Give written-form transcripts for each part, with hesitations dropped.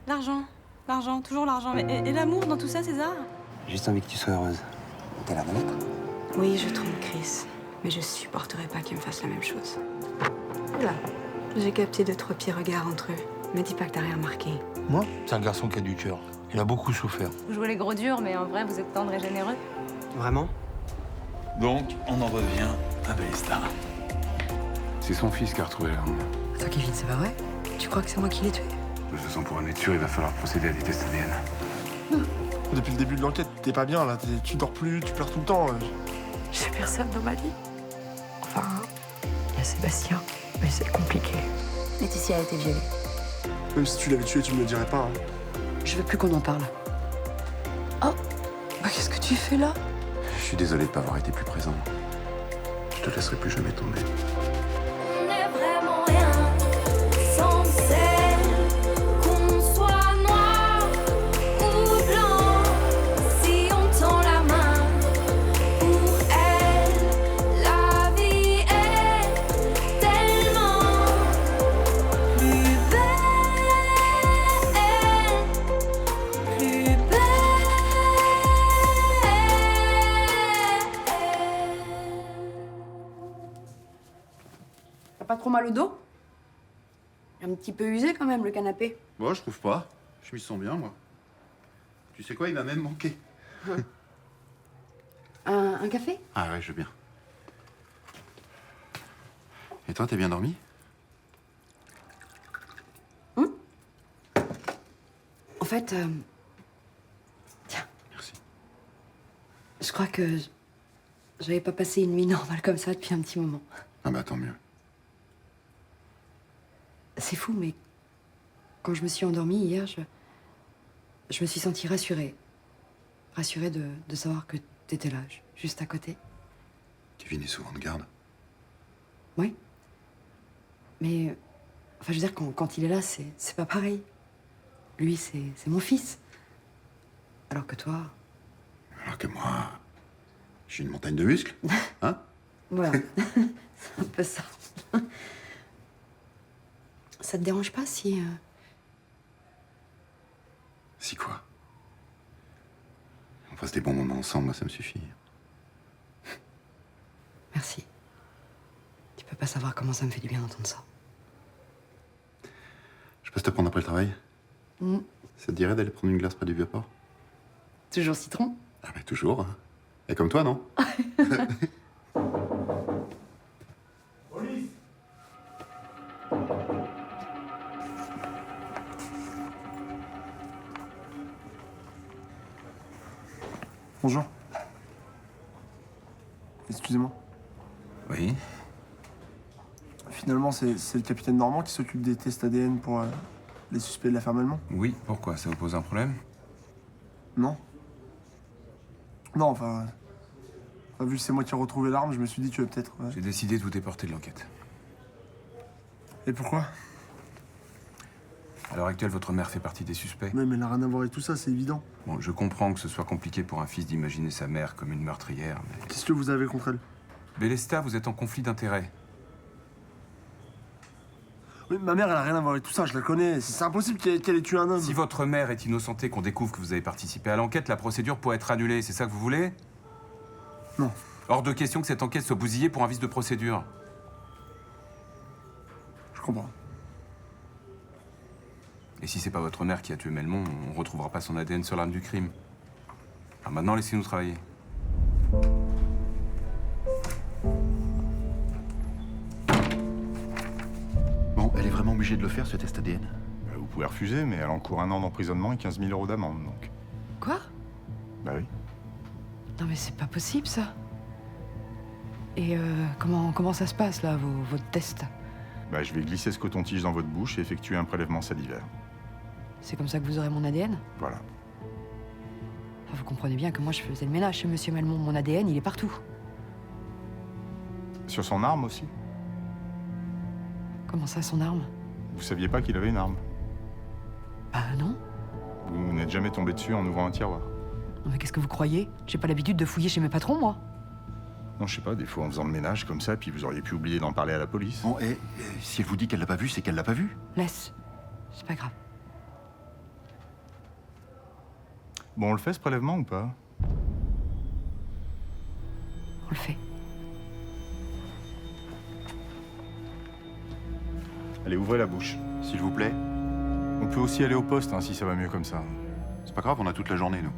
L'argent. L'argent, toujours l'argent. Et l'amour dans tout ça, César? J'ai juste envie que tu sois heureuse. T'as l'air de l'être. Oui, je trompe Chris, mais je supporterai pas qu'il me fasse la même chose. Oula, j'ai capté 2-3 petits regards entre eux. Mais dis pas que t'as rien remarqué. Moi? C'est un garçon qui a du cœur. Il a beaucoup souffert. Vous jouez les gros durs, mais en vrai, vous êtes tendre et généreux. Vraiment? Donc, on en revient à Bélestar. C'est son fils qui a retrouvé l'arme. Attends, Kevin, c'est pas vrai? Tu crois que c'est moi qui l'ai tué? De toute façon, pour en être sûr, il va falloir procéder à des tests ADN. Depuis le début de l'enquête, t'es pas bien là, tu dors plus, tu pleures tout le temps. J'ai personne dans ma vie. Enfin, il y a Sébastien, mais c'est compliqué. Laetitia a été violée. Même si tu l'avais tué, tu me le dirais pas. Hein. Je veux plus qu'on en parle. Oh, bah, qu'est-ce que tu fais là? Je suis désolé de pas avoir été plus présent. Je te laisserai plus jamais tomber. On n'est vraiment rien sans celle qu'on soit noir ou blanc. Si on tend la main pour elle, la vie est tellement plus belle, plus belle. T'as pas trop mal au dos? Un petit peu usé quand même, le canapé. Bon, je trouve pas. Je m'y sens bien, moi. Tu sais quoi, il m'a même manqué. Un café? Ah ouais, je veux bien. Et toi, t'as bien dormi? En fait, tiens, Merci. je crois que j'avais pas passé une nuit normale comme ça depuis un petit moment. Ah bah tant mieux. C'est fou, mais quand je me suis endormie hier, je me suis sentie rassurée. Rassurée de savoir que t'étais là, juste à côté. Kevin est souvent de garde. Oui. Mais, enfin, je veux dire, quand il est là, c'est pas pareil. Lui, c'est mon fils. Alors que toi, Alors que moi, je suis une montagne de muscles. Hein? voilà. C'est un peu ça. Ça te dérange pas si... Si quoi? On passe des bons moments ensemble, moi, ça me suffit. Merci. Tu peux pas savoir comment ça me fait du bien d'entendre ça. Je passe te prendre après le travail? Ça te dirait d'aller prendre une glace près du Vieux-Port? Toujours citron? Ah bah toujours. Hein. Et comme toi, non? Bonjour. Excusez-moi. Oui. Finalement, c'est le capitaine Normand qui s'occupe des tests ADN pour les suspects de l'affaire Melmont? Oui, pourquoi? Ça vous pose un problème? Non. Non, enfin, vu que c'est moi qui ai retrouvé l'arme, je me suis dit, tu vas peut-être... J'ai décidé de vous déporter de l'enquête. Et pourquoi? À l'heure actuelle, votre mère fait partie des suspects. Mais elle n'a rien à voir avec tout ça, c'est évident. Bon, je comprends que ce soit compliqué pour un fils d'imaginer sa mère comme une meurtrière, mais... Qu'est-ce que vous avez contre elle? Bélestar, vous êtes en conflit d'intérêts. Oui, ma mère, elle a rien à voir avec tout ça, je la connais. C'est impossible qu'elle ait tué un homme. Si votre mère est innocentée, qu'on découvre que vous avez participé à l'enquête, la procédure pourrait être annulée. C'est ça que vous voulez? Non. Hors de question que cette enquête soit bousillée pour un vice de procédure. Je comprends. Et si c'est pas votre mère qui a tué Melmont, on retrouvera pas son ADN sur l'arme du crime. Alors maintenant, laissez-nous travailler. Bon, elle est vraiment obligée de le faire, ce test ADN? Vous pouvez refuser, mais elle encourt 1 an d'emprisonnement et 15 000 € d'amende, donc. Quoi? Bah oui. Non mais c'est pas possible, ça. Et comment ça se passe, là, votre test? Bah je vais glisser ce coton-tige dans votre bouche et effectuer un prélèvement salivaire. C'est comme ça que vous aurez mon ADN? Voilà. Enfin, vous comprenez bien que moi, je faisais le ménage chez Monsieur Melmont. Mon ADN, il est partout. Sur son arme aussi? Comment ça, son arme? Vous saviez pas qu'il avait une arme? Bah non. Vous n'êtes jamais tombé dessus en ouvrant un tiroir? Non mais qu'est-ce que vous croyez? J'ai pas l'habitude de fouiller chez mes patrons, moi. Non, je sais pas, des fois en faisant le ménage comme ça, puis vous auriez pu oublier d'en parler à la police. Bon, et si elle vous dit qu'elle l'a pas vu, c'est qu'elle l'a pas vu? Laisse. C'est pas grave. Bon, on le fait ce prélèvement ou pas? On le fait. Allez, ouvrez la bouche. S'il vous plaît. On peut aussi aller au poste, hein, si ça va mieux comme ça. C'est pas grave, on a toute la journée, nous.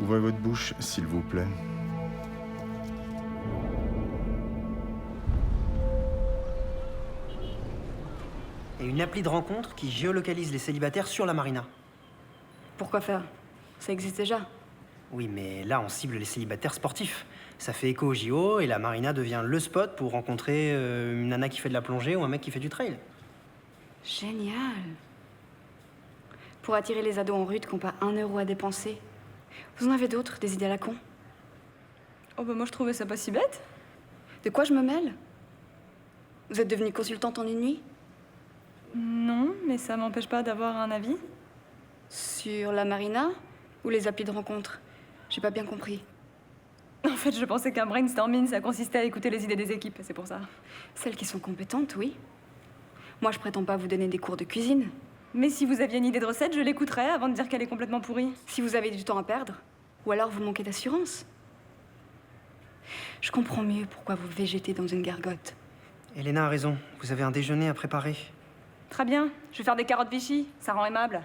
Ouvrez votre bouche, s'il vous plaît. Il y a une appli de rencontre qui géolocalise les célibataires sur la marina. Pourquoi faire? Ça existe déjà. Oui, mais là, on cible les célibataires sportifs. Ça fait écho au JO et la marina devient le spot pour rencontrer une nana qui fait de la plongée ou un mec qui fait du trail. Génial. Pour attirer les ados en rut qui n'ont pas 1 euro à dépenser. Vous en avez d'autres, des idées à la con? Oh bah moi je trouvais ça pas si bête. De quoi je me mêle? Vous êtes devenue consultante en une nuit? Non, mais ça m'empêche pas d'avoir un avis. Sur la marina ou les applis de rencontre? J'ai pas bien compris. En fait, je pensais qu'un brainstorming, ça consistait à écouter les idées des équipes, c'est pour ça. Celles qui sont compétentes, oui. Moi, je prétends pas vous donner des cours de cuisine. Mais si vous aviez une idée de recette, je l'écouterais avant de dire qu'elle est complètement pourrie. Si vous avez du temps à perdre, ou alors vous manquez d'assurance. Je comprends mieux pourquoi vous végétez dans une gargote. Elena a raison, vous avez un déjeuner à préparer. Très bien, je vais faire des carottes Vichy, ça rend aimable.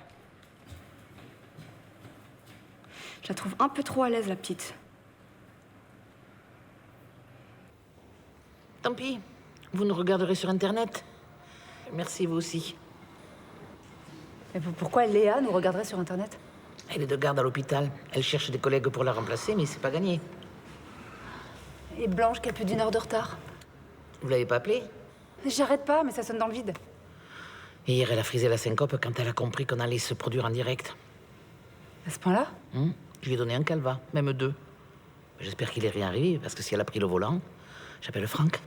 Je la trouve un peu trop à l'aise, la petite. Tant pis, vous nous regarderez sur Internet. Merci, vous aussi. Mais pourquoi Léa nous regarderait sur Internet? Elle est de garde à l'hôpital. Elle cherche des collègues pour la remplacer, mais c'est pas gagné. Et Blanche qui a plus d'1 heure de retard. Vous l'avez pas appelée? J'arrête pas, mais ça sonne dans le vide. Et hier, elle a frisé la syncope quand elle a compris qu'on allait se produire en direct. À ce point-là? Je lui ai donné un calva, même 2. J'espère qu'il est rien arrivé, parce que si elle a pris le volant, j'appelle Franck.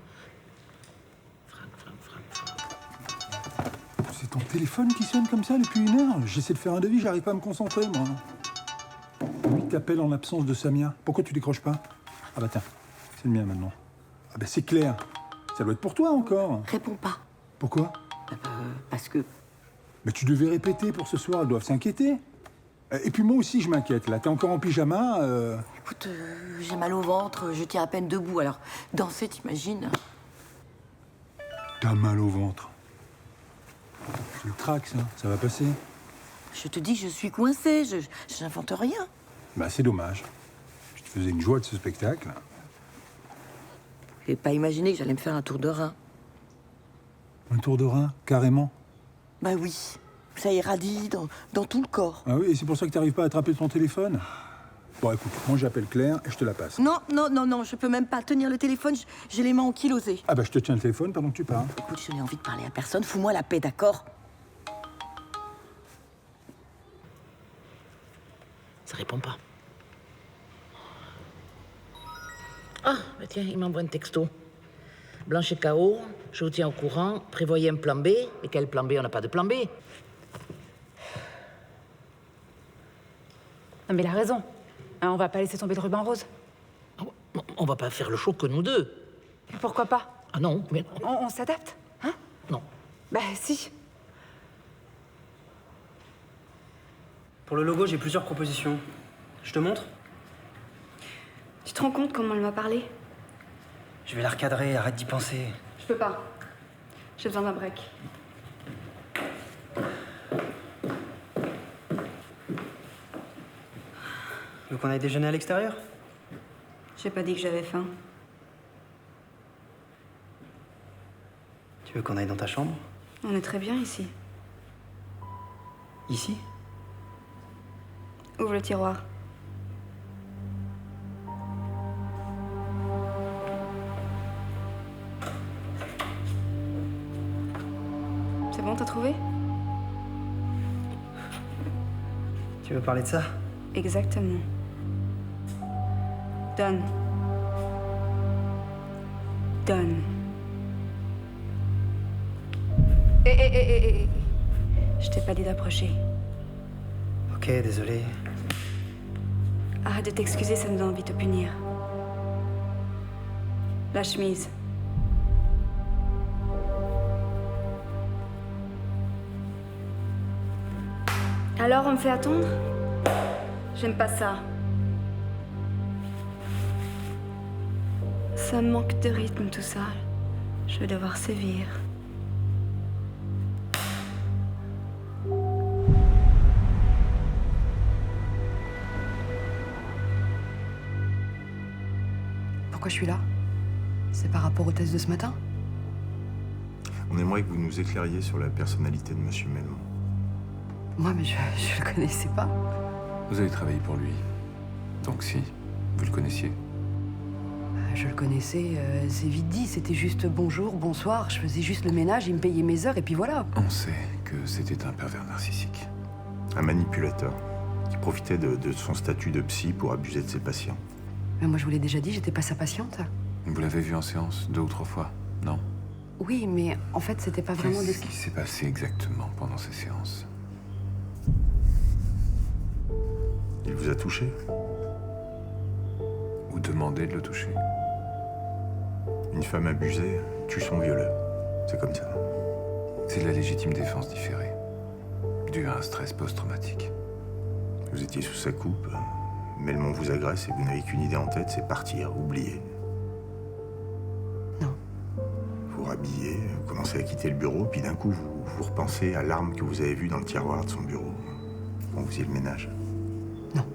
C'est ton téléphone qui sonne comme ça depuis 1 heure? J'essaie de faire un devis, j'arrive pas à me concentrer, moi. Lui t'appelle en l'absence de Samia. Pourquoi tu décroches pas? Ah bah tiens, c'est le mien maintenant. Ah bah c'est clair. Ça doit être pour toi encore. Réponds pas. Pourquoi? Parce que... Mais tu devais répéter pour ce soir, elles doivent s'inquiéter. Et puis moi aussi je m'inquiète, là. T'es encore en pyjama. Écoute, j'ai mal au ventre, je tiens à peine debout, alors danser, t'imagines? T'as mal au ventre. C'est le trac, ça va passer. Je te dis que je suis coincée, je n'invente rien. Bah c'est dommage. Je te faisais une joie de ce spectacle. J'ai pas imaginé que j'allais me faire un tour de rein. Un tour de rein, carrément. Bah oui, ça irradie dans tout le corps. Ah oui, et c'est pour ça que t'arrives pas à attraper ton téléphone? Bon, écoute, moi j'appelle Claire et je te la passe. Non, je peux même pas tenir le téléphone, j'ai les mains ankylosées. Ah bah je te tiens le téléphone pendant que tu parles. Écoute, je n'ai envie de parler à personne, fous-moi la paix, d'accord? Ça répond pas. Ah, bah tiens, il m'envoie un texto. Blanche est KO, je vous tiens au courant, prévoyez un plan B. Et quel plan B? On n'a pas de plan B. Non mais il a raison. Hein, on va pas laisser tomber le ruban rose. On va pas faire le show que nous deux. Mais pourquoi pas? Ah non, mais... On s'adapte, hein? Non. Bah si. Pour le logo, j'ai plusieurs propositions. Je te montre? Tu te rends compte comment elle m'a parlé? Je vais la recadrer, arrête d'y penser. Je peux pas. J'ai besoin d'un break. Tu veux qu'on aille déjeuner à l'extérieur? J'ai pas dit que j'avais faim. Tu veux qu'on aille dans ta chambre? On est très bien ici. Ici? Ouvre le tiroir. C'est bon, t'as trouvé? Tu veux parler de ça? Exactement. Donne. Donne. Hé. Je t'ai pas dit d'approcher. Ok, désolé. Arrête de t'excuser, ça me donne envie de te punir. La chemise. Alors, on me fait attendre? J'aime pas ça. Ça me manque de rythme, tout ça. Je vais devoir sévir. Pourquoi je suis là? C'est par rapport au test de ce matin? On aimerait que vous nous éclairiez sur la personnalité de Monsieur Melmont. Moi, mais je le connaissais pas. Vous avez travaillé pour lui. Donc si, vous le connaissiez. Je le connaissais, c'est vite dit. C'était juste bonjour, bonsoir. Je faisais juste le ménage, il me payait mes heures et puis voilà. On sait que c'était un pervers narcissique. Un manipulateur qui profitait de son statut de psy pour abuser de ses patients. Mais moi, je vous l'ai déjà dit, j'étais pas sa patiente. Vous l'avez vu en séance 2 ou 3 fois, non? Oui, mais en fait, c'était pas vraiment des... Qu'est-ce qui s'est passé exactement pendant ces séances? Il vous a touché? Ou demandé de le toucher? Une femme abusée tue son violeur. C'est comme ça. C'est de la légitime défense différée, due à un stress post-traumatique. Vous étiez sous sa coupe, Melmont vous agresse et vous n'avez qu'une idée en tête, c'est partir, oublier. Non. Vous rhabillez, vous commencez à quitter le bureau, puis d'un coup, vous repensez à l'arme que vous avez vue dans le tiroir de son bureau, quand vous faisiez le ménage. Non.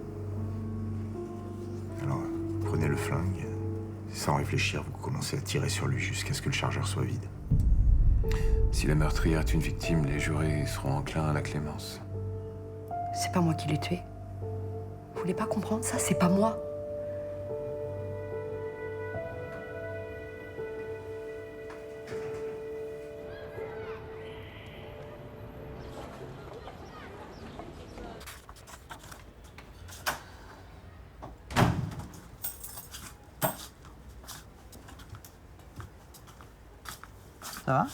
Alors, prenez le flingue, sans réfléchir, vous commencez à tirer sur lui jusqu'à ce que le chargeur soit vide. Si la meurtrière est une victime, les jurés seront enclins à la clémence. C'est pas moi qui l'ai tué. Vous voulez pas comprendre ça? C'est pas moi. Ça va?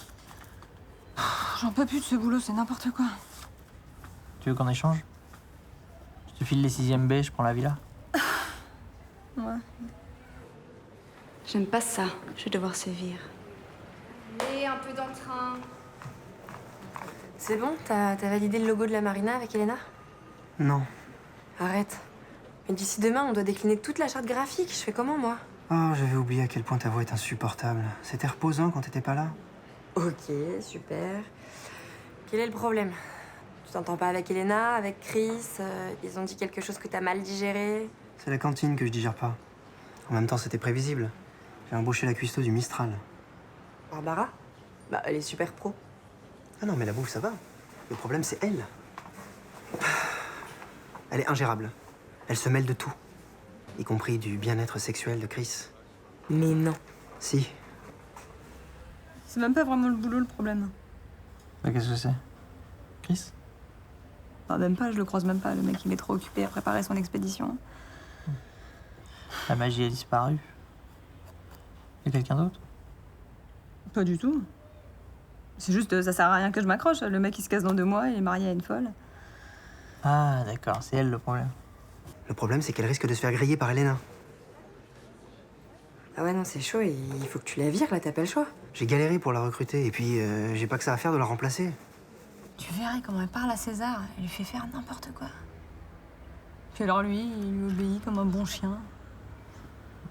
J'en peux plus de ce boulot, c'est n'importe quoi. Tu veux qu'on échange? Je te file les 6e B, je prends la villa. Ouais. J'aime pas ça. Je vais devoir sévir. Et un peu d'entrain. C'est bon? T'as validé le logo de la marina avec Elena? Non. Arrête. Mais d'ici demain, on doit décliner toute la charte graphique. Je fais comment, moi? Oh, j'avais oublié à quel point ta voix est insupportable. C'était reposant quand t'étais pas là. Ok, super. Quel est le problème? Tu t'entends pas avec Elena, avec Chris? Ils ont dit quelque chose que t'as mal digéré? C'est la cantine que je digère pas. En même temps, c'était prévisible. J'ai embauché la cuistot du Mistral. Barbara? Bah, elle est super pro. Ah non, mais la bouffe, ça va. Le problème, c'est elle. Elle est ingérable. Elle se mêle de tout. Y compris du bien-être sexuel de Chris. Mais non. Si. C'est même pas vraiment le boulot, le problème. Bah, qu'est-ce que c'est? Chris? Enfin, même pas, je le croise même pas. Le mec, il est trop occupé à préparer son expédition. La magie a disparu. Y a quelqu'un d'autre? Pas du tout. C'est juste, ça sert à rien que je m'accroche. Le mec, il se casse dans 2 mois, il est marié à une folle. Ah, d'accord, c'est elle le problème. Le problème, c'est qu'elle risque de se faire griller par Elena. Ah ouais, non, c'est chaud. Et il faut que tu la vires, là, t'as pas le choix. J'ai galéré pour la recruter, et puis j'ai pas que ça à faire de la remplacer. Tu verrais comment elle parle à César. Elle lui fait faire n'importe quoi. Puis alors lui, il lui obéit comme un bon chien.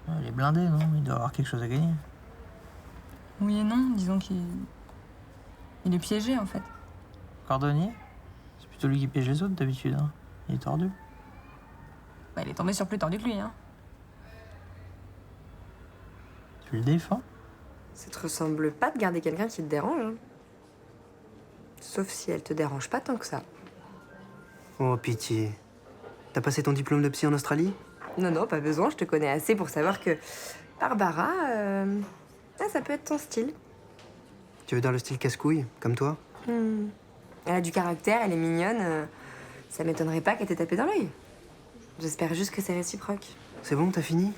Elle est blindée, non? Il doit avoir quelque chose à gagner. Oui et non, disons qu'il est piégé, en fait. Cordonnier? C'est plutôt lui qui piège les autres, d'habitude, hein. Il est tordu. Bah, il est tombé sur plus tordu que lui, hein. Tu le défends? Ça te ressemble pas de garder quelqu'un qui te dérange, hein. Sauf si elle te dérange pas tant que ça. Oh, pitié. T'as passé ton diplôme de psy en Australie? Non, non, pas besoin. Je te connais assez pour savoir que Barbara, ça peut être ton style. Tu veux dire le style casse-couille, comme toi? Elle a du caractère, elle est mignonne. Ça m'étonnerait pas qu'elle t'ait tapé dans l'œil. J'espère juste que c'est réciproque. C'est bon, t'as fini?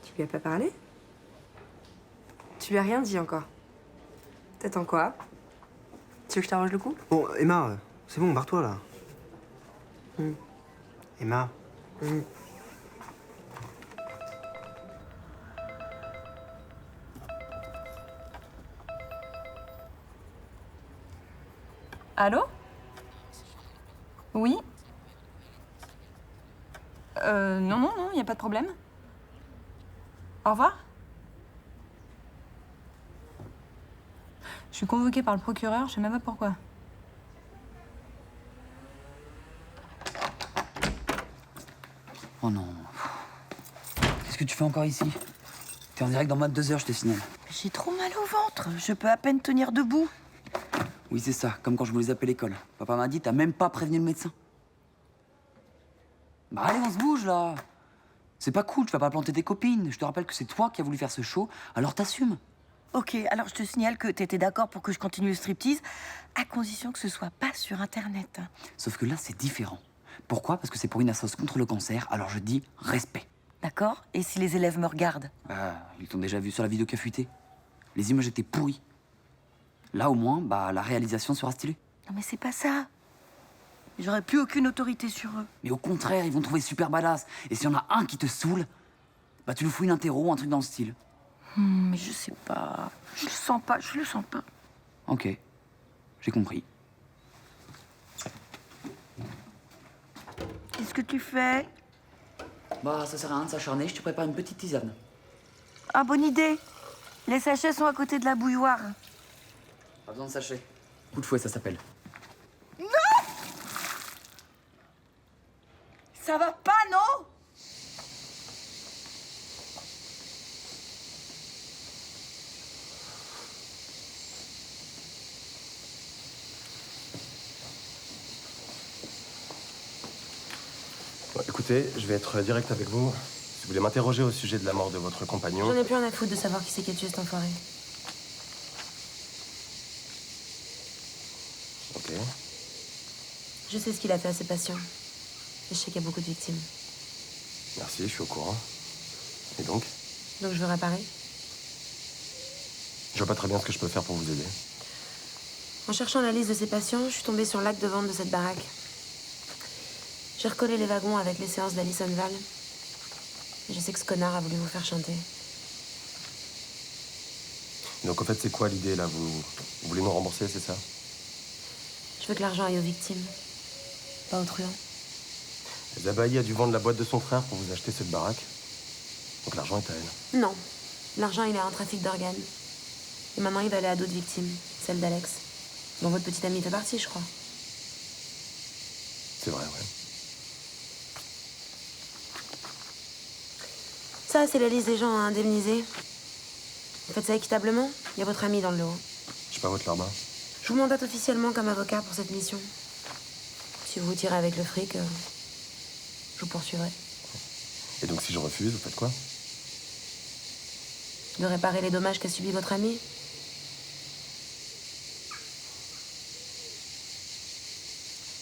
Tu lui as pas parlé? Tu lui as rien dit encore? T'attends quoi? Tu veux que je t'arrange le coup? Bon, Emma, c'est bon, barre-toi, là. Emma. Allô? Oui. Non, y a pas de problème. Au revoir. Je suis convoquée par le procureur, je sais même pas pourquoi. Oh non. Qu'est-ce que tu fais encore ici? T'es en direct dans moins de 2 heures, je te signale. J'ai trop mal au ventre. Je peux à peine tenir debout. Oui, c'est ça, comme quand je voulais appeler l'école. Papa m'a dit, t'as même pas prévenu le médecin. Bah allez, on se bouge, là. C'est pas cool, tu vas pas planter tes copines. Je te rappelle que c'est toi qui as voulu faire ce show, alors t'assumes. Ok, alors je te signale que t'étais d'accord pour que je continue le striptease, à condition que ce soit pas sur Internet. Sauf que là, c'est différent. Pourquoi? Parce que c'est pour une assoce contre le cancer, alors je dis respect. D'accord? Et si les élèves me regardent? Bah, ils t'ont déjà vu sur la vidéo qui a fuité. Les images étaient pourries. Là, au moins, bah, la réalisation sera stylée. Non mais c'est pas ça. J'aurais plus aucune autorité sur eux. Mais au contraire, ils vont te trouver super badass. Et s'il y en a un qui te saoule, bah tu lui fous une interro ou un truc dans le style. Mais je sais pas. Je le sens pas, je le sens pas. Ok, j'ai compris. Qu'est-ce que tu fais? Bah, ça sert à rien de s'acharner, je te prépare une petite tisane. Ah, bonne idée. Les sachets sont à côté de la bouilloire. Pas besoin de sachet. Coup de fouet, ça s'appelle. Non! Ça va pas, non? Bon, écoutez, je vais être direct avec vous. Si vous voulez m'interroger au sujet de la mort de votre compagnon... J'en ai plus rien à foutre de savoir qui c'est qui a tué cet enfoiré. Ok. Je sais ce qu'il a fait à ses patients. Et je sais qu'il y a beaucoup de victimes. Merci, je suis au courant. Et donc? Donc je veux réparer. Je vois pas très bien ce que je peux faire pour vous aider. En cherchant la liste de ses patients, je suis tombée sur l'acte de vente de cette baraque. J'ai recollé les wagons avec les séances d'Alison Val. Et je sais que ce connard a voulu vous faire chanter. Donc, en fait, c'est quoi l'idée, là? Vous voulez nous rembourser, c'est ça? Je veux que l'argent aille aux victimes, pas aux truands. Zabaï a dû vendre la boîte de son frère pour vous acheter cette baraque. Donc l'argent est à elle. Non. L'argent, il est en trafic d'organes. Et maintenant, il va aller à d'autres victimes, celle d'Alex. Dont votre petite amie fait partie, je crois. C'est vrai, ouais. Ça, c'est la liste des gens à indemniser. Vous faites ça équitablement? Il y a votre ami dans le lot. Je sais pas votre larbin. Je vous mandate officiellement comme avocat pour cette mission. Si vous vous tirez avec le fric, je vous poursuivrai. Et donc si je refuse, vous faites quoi? De réparer les dommages qu'a subis votre ami?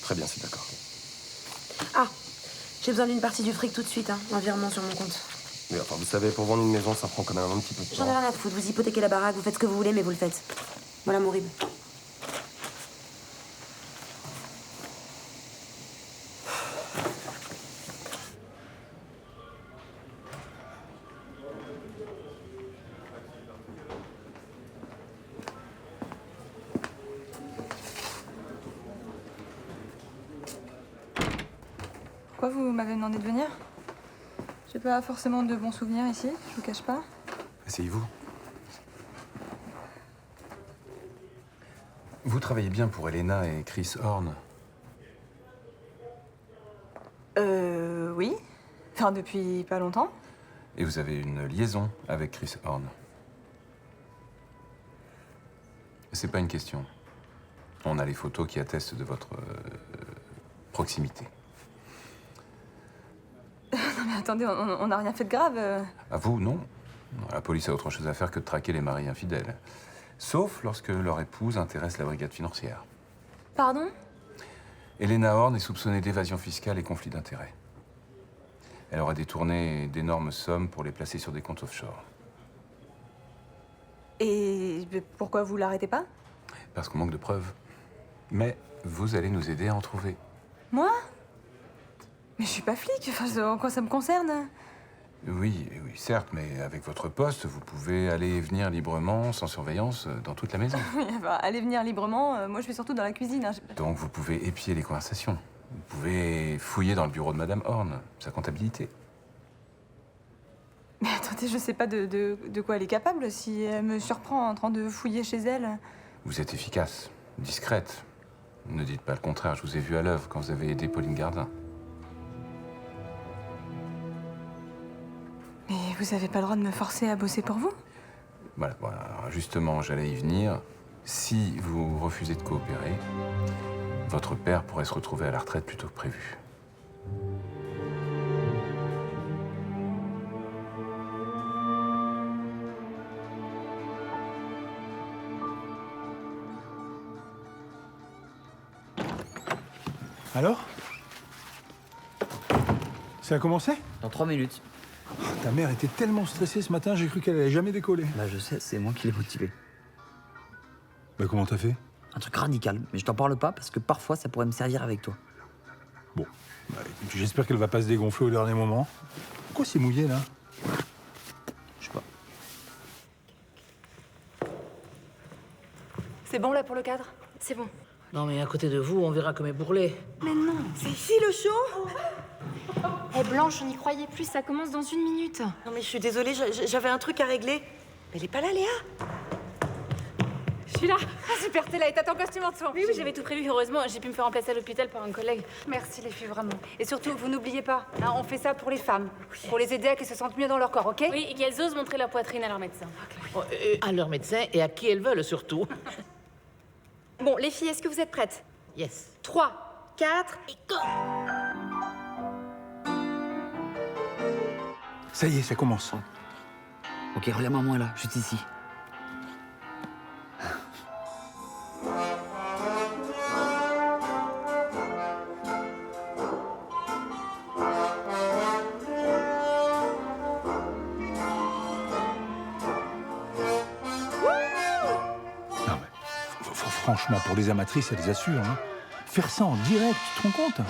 Très bien, c'est d'accord. Ah, j'ai besoin d'une partie du fric tout de suite, hein. Un virement sur mon compte. Mais enfin, vous savez, pour vendre une maison, ça prend quand même un petit peu de J'en ai temps. rien à foutre. Vous hypothéquez la baraque, vous faites ce que vous voulez, mais vous le faites. Voilà mon rib. Pourquoi vous m'avez demandé de venir? J'ai pas forcément de bons souvenirs ici, je vous cache pas. Asseyez-vous. Vous travaillez bien pour Elena et Chris Horn. Oui. Enfin, depuis pas longtemps. Et vous avez une liaison avec Chris Horn. C'est pas une question. On a les photos qui attestent de votre proximité. Non mais attendez, on n'a rien fait de grave. À vous, non. La police a autre chose à faire que de traquer les maris infidèles. Sauf lorsque leur épouse intéresse la brigade financière. Pardon? Elena Horn est soupçonnée d'évasion fiscale et conflit d'intérêts. Elle aurait détourné d'énormes sommes pour les placer sur des comptes offshore. Et pourquoi vous l'arrêtez pas? Parce qu'on manque de preuves. Mais vous allez nous aider à en trouver. Moi? Mais je suis pas flic, enfin, en quoi ça me concerne? Oui, certes, mais avec votre poste, vous pouvez aller et venir librement, sans surveillance, dans toute la maison. Oui, bah, allez venir librement, moi je vais surtout dans la cuisine. Hein. Donc vous pouvez épier les conversations. Vous pouvez fouiller dans le bureau de Madame Horn, sa comptabilité. Mais attendez, je sais pas de quoi elle est capable si elle me surprend en train de fouiller chez elle. Vous êtes efficace, discrète. Ne dites pas le contraire, je vous ai vu à l'œuvre quand vous avez aidé Pauline Gardin. Mais vous avez pas le droit de me forcer à bosser pour vous? Voilà, alors justement, j'allais y venir. Si vous refusez de coopérer, votre père pourrait se retrouver à la retraite plus tôt que prévu. Alors? Ça a commencé? Dans 3 minutes. Ta mère était tellement stressée ce matin, j'ai cru qu'elle allait jamais décoller. Bah je sais, c'est moi qui l'ai motivée. Bah comment t'as fait? Un truc radical, mais je t'en parle pas parce que parfois ça pourrait me servir avec toi. Bon, bah, écoute, j'espère qu'elle va pas se dégonfler au dernier moment. Pourquoi c'est mouillé là? Je sais pas. C'est bon là pour le cadre? C'est bon. Non, mais à côté de vous, on verra comme est bourrelé. Mais non, c'est ici le show. Eh Blanche, on n'y croyait plus, ça commence dans 1 minute. Non mais je suis désolée, j'avais un truc à régler. Mais elle est pas là, Léa. Je suis là. Ah, super, t'es là et t'as ton costume en dessous. Oui, j'avais tout prévu, heureusement. J'ai pu me faire remplacer à l'hôpital par un collègue. Merci les filles, vraiment. Et surtout, vous n'oubliez pas, hein, on fait ça pour les femmes. Pour les aider à qu'elles se sentent mieux dans leur corps, ok? Oui, et qu'elles osent montrer leur poitrine à leur médecin. À leur médecin et à qui elles veulent, surtout. Bon, les filles, est-ce que vous êtes prêtes? Yes. 3, 4 et go! Ça y est, ça commence. Ok, regarde-moi moi là, juste ici. Non mais, franchement, pour les amatrices, elles assurent. Hein. Faire ça en direct, tu te rends compte?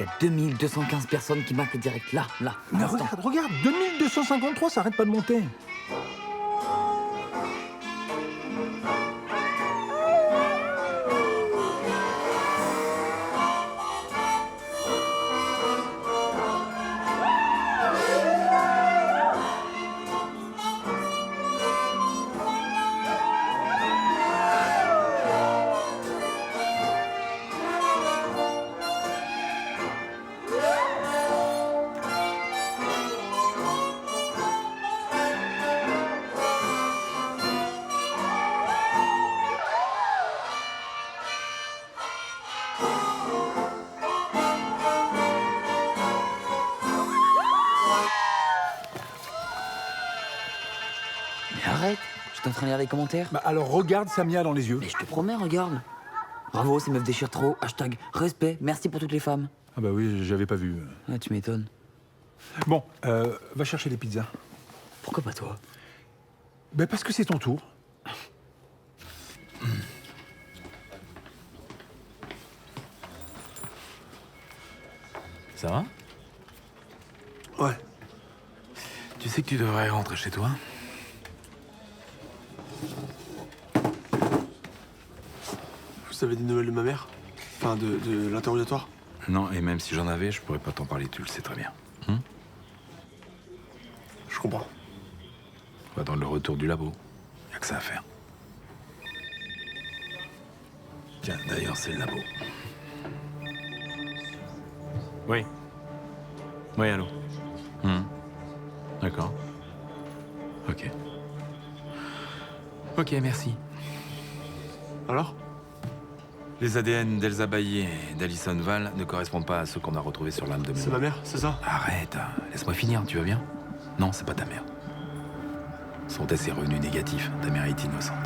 Il y a 2215 personnes qui marquent le direct là, là. Mais instant. regarde, 2253, ça arrête pas de monter. Mais arrête, j'étais en train de lire les commentaires. Bah alors regarde Samia dans les yeux. Mais je te promets, regarde. Bravo, ces meufs déchirent trop. Hashtag respect, merci pour toutes les femmes. Ah bah oui, j'avais pas vu. Ouais, tu m'étonnes. Bon, va chercher les pizzas. Pourquoi pas toi? Bah parce que c'est ton tour. Ça va? Ouais. Tu sais que tu devrais rentrer chez toi? Vous avez des nouvelles de ma mère? Enfin, de l'interrogatoire? Non, et même si j'en avais, je pourrais pas t'en parler, tu le sais très bien. Je comprends. Va dans le retour du labo. Y a que ça à faire. Tiens, d'ailleurs, c'est le labo. Oui. Oui, allô. D'accord. Ok. Ok, merci. Alors? Les ADN d'Elsa Bailly et d'Alison Val ne correspondent pas à ceux qu'on a retrouvés sur l'âme de C'est ma mère, c'est ça? Arrête, laisse-moi finir, tu vas bien? Non, c'est pas ta mère. Son test est revenu négatif. Ta mère est innocente.